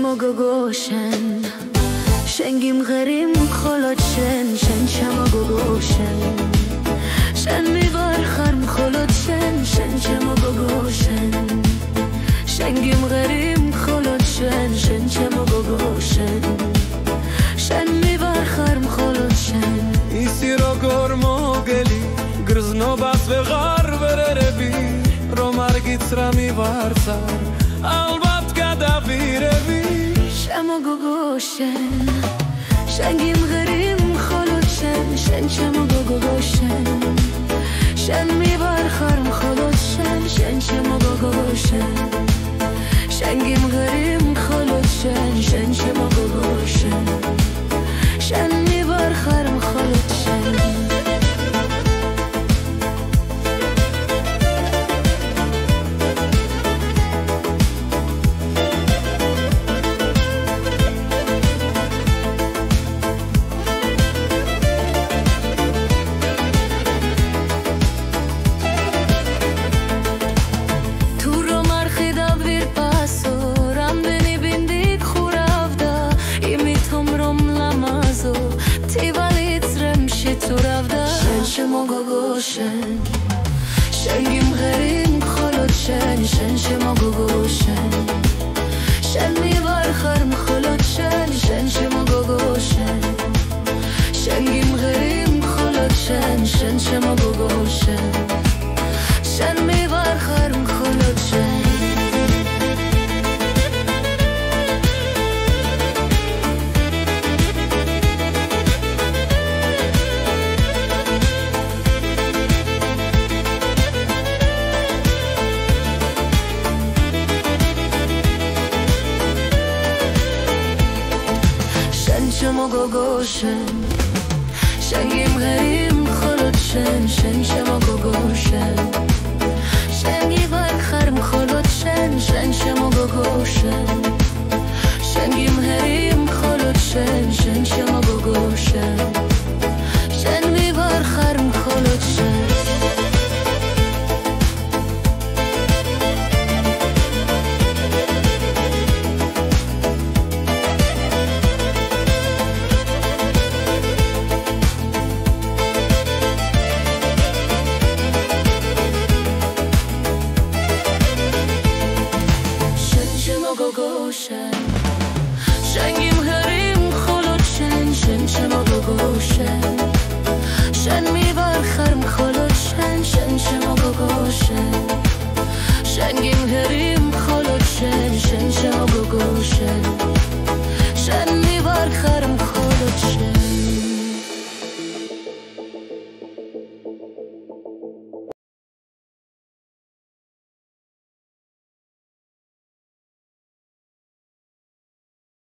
شما گوگوشن شنگیم غریم خلات شن شما گوگوشن شن میوار خرم خلات شن شما گوگوشن شنگیم غریم خلات شن شما گوگوشن شن میوار خرم خلات شن ایسی را گرمو گلی گرزنو بس به غار برربی رو مرگیت را میوار سر البت گدا بیربی شما گوگوشن شنگیم غریم خلات شن شما گوگوشن شن میوار خرم خلات شن شما گوگوشن شنگیم غریم خلات شن شما گوگوشن شن میوار خرم خلات شن شما گوگوشن شنگیم غریم خلات شن شما گوگوشن شن میوار خرم خلات شن شما گوگوشن شنگیم غریم خلات شن شما گوگوشن شن میوار خرم خلات شن شما گوگوشن شنگیم غریم خلات شن شما گوگوشن شن میوار خرم خلات شن شما گوگوشن شنگیم غریم خلات شن شما گوگوشن شن میوار خرم خلات شن گوگوشن شنگیم غریم خلات شن شما گوگوشن شن